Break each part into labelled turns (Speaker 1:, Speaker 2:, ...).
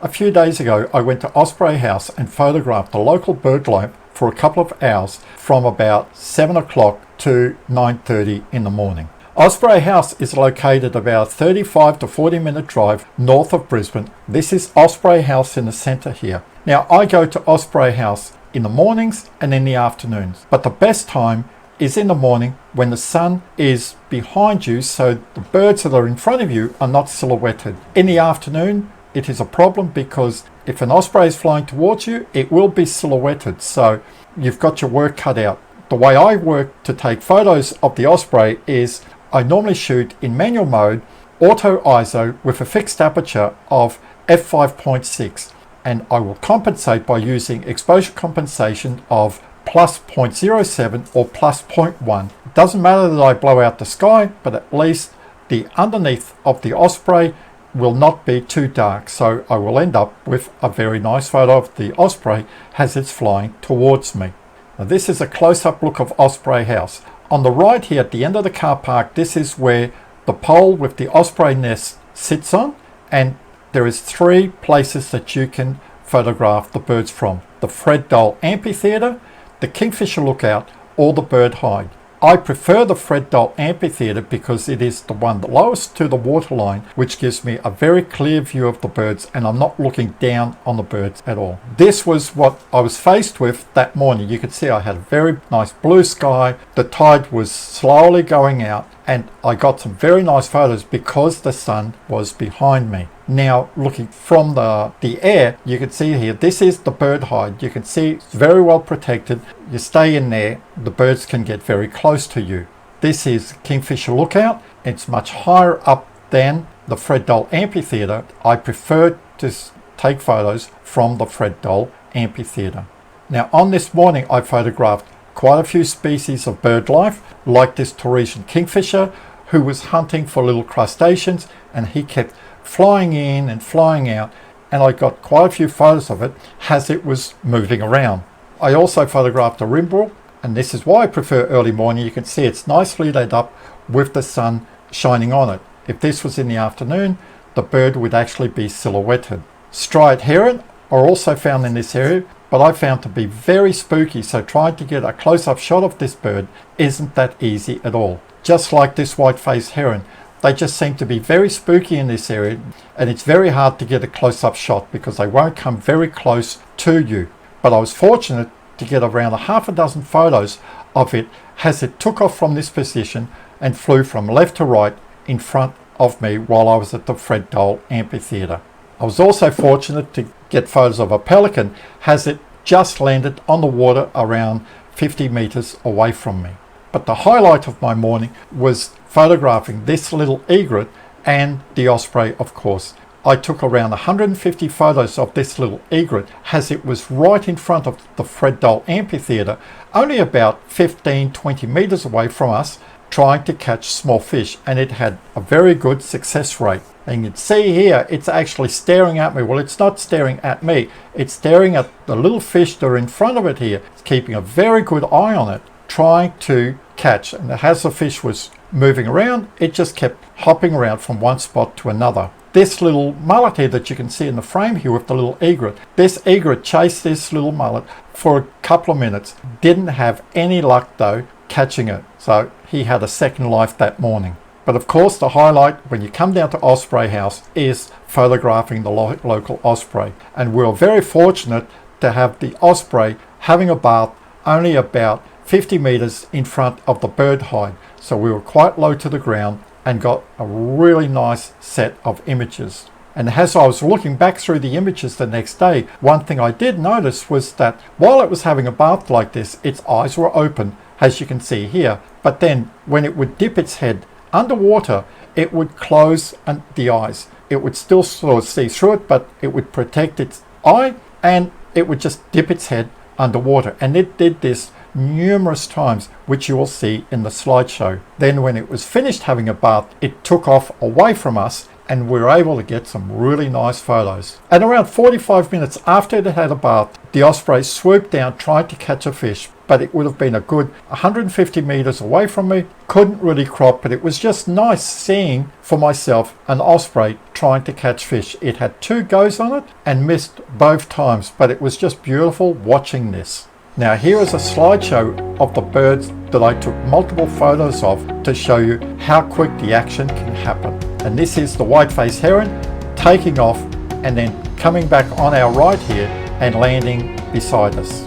Speaker 1: A few days ago I went to Osprey House and photographed a local bird life for a couple of hours from about 7 o'clock to 9:30 in the morning. Osprey House is located about 35 to 40 minute drive north of Brisbane. This is Osprey House in the centre here. Now I go to Osprey House in the mornings and in the afternoons, but the best time is in the morning when the sun is behind you, so the birds that are in front of you are not silhouetted. In the afternoon it is a problem because if an osprey is flying towards you, it will be silhouetted, so you've got your work cut out. The way I work to take photos of the osprey is I normally shoot in manual mode, auto ISO with a fixed aperture of f5.6, and I will compensate by using exposure compensation of plus 0.07 or plus 0.1. It doesn't matter that I blow out the sky, but at least the underneath of the osprey will not be too dark, so I will end up with a very nice photo of the osprey as it's flying towards me. Now this is a close-up look of Osprey House. On the right here at the end of the car park, this is where the pole with the osprey nest sits on, and there is 3 places that you can photograph the birds from: the Fred Dole Amphitheatre, the Kingfisher Lookout, or the Bird Hide. I prefer the Fred Dole Amphitheatre because it is the one the lowest to the waterline, which gives me a very clear view of the birds and I'm not looking down on the birds at all. This was what I was faced with that morning. You could see I had a very nice blue sky, the tide was slowly going out, and I got some very nice photos because the sun was behind me. Now looking from the air, you can see here, this is the bird hide. You can see it's very well protected. You stay in there, the birds can get very close to you. This is Kingfisher Lookout. It's much higher up than the Fred Dole Amphitheatre. I prefer to take photos from the Fred Dole Amphitheatre. Now on this morning I photographed quite a few species of bird life, like this Tahitian kingfisher who was hunting for little crustaceans, and he kept flying in and flying out, and I got quite a few photos of it as it was moving around. I also photographed a rimbrel, and this is why I prefer early morning. You can see it's nicely lit up with the sun shining on it. If this was in the afternoon, the bird would actually be silhouetted. Striped heron are also found in this area, but I found to be very spooky, so trying to get a close-up shot of this bird isn't that easy at all. Just like this white-faced heron, they just seem to be very spooky in this area, and it's very hard to get a close-up shot because they won't come very close to you. But I was fortunate to get around a half a dozen photos of it as it took off from this position and flew from left to right in front of me while I was at the Fred Dole Amphitheatre. I was also fortunate to get photos of a pelican as it just landed on the water around 50 meters away from me. But the highlight of my morning was photographing this little egret and the osprey, of course. I took around 150 photos of this little egret as it was right in front of the Fred Dole Amphitheatre, only about 15-20 meters away from us, trying to catch small fish, and it had a very good success rate. And you can see here it's actually staring at me. Well, it's not staring at me, it's staring at the little fish that are in front of it here. It's keeping a very good eye on it, trying to catch, and as the fish was moving around, it just kept hopping around from one spot to another. This little mullet here that you can see in the frame here with the little egret, this egret chased this little mullet for a couple of minutes, didn't have any luck though catching it, so he had a second life that morning. But of course the highlight when you come down to Osprey House is photographing the local osprey, and we're very fortunate to have the osprey having a bath only about 50 meters in front of the bird hide, so we were quite low to the ground and got a really nice set of images. And as I was looking back through the images the next day, one thing I did notice was that while it was having a bath like this, its eyes were open, as you can see here, but then when it would dip its head underwater, it would close the eyes. It would still sort of see through it, but it would protect its eye, and it would just dip its head underwater. And it did this numerous times, which you will see in the slideshow. Then when it was finished having a bath, it took off away from us, and we were able to get some really nice photos. And around 45 minutes after it had a bath, the osprey swooped down trying to catch a fish, but it would have been a good 150 meters away from me. Couldn't really crop, but it was just nice seeing for myself an osprey trying to catch fish. It had 2 goes on it and missed both times, but it was just beautiful watching this. Now here is a slideshow of the birds that I took multiple photos of to show you how quick the action can happen. And this is the white-faced heron taking off and then coming back on our right here and landing beside us.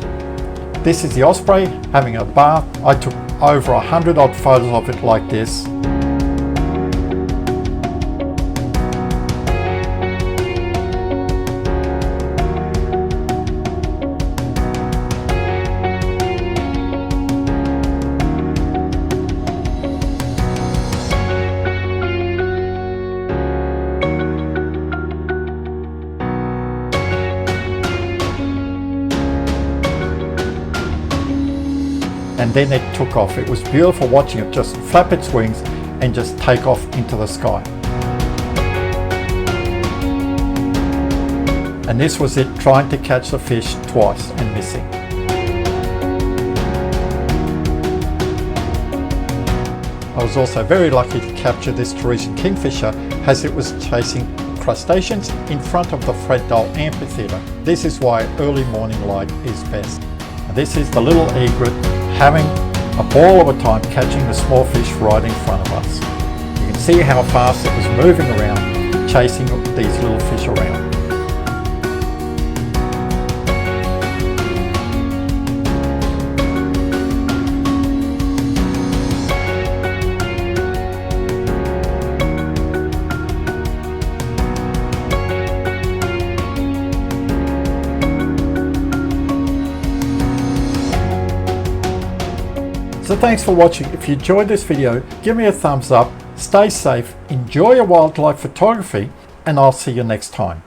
Speaker 1: This is the osprey having a bath. I took over 100 odd photos of it like this. And then it took off. It was beautiful watching it just flap its wings and just take off into the sky. And this was it trying to catch the fish twice and missing. I was also very lucky to capture this Teresian kingfisher as it was chasing crustaceans in front of the Freddoll amphitheatre. This is why early morning light is best. And this is the Little Egret having a ball of a time catching the small fish right in front of us. You can see how fast it was moving around, chasing these little fish around. So thanks for watching. If you enjoyed this video, give me a thumbs up, stay safe, enjoy your wildlife photography, and I'll see you next time.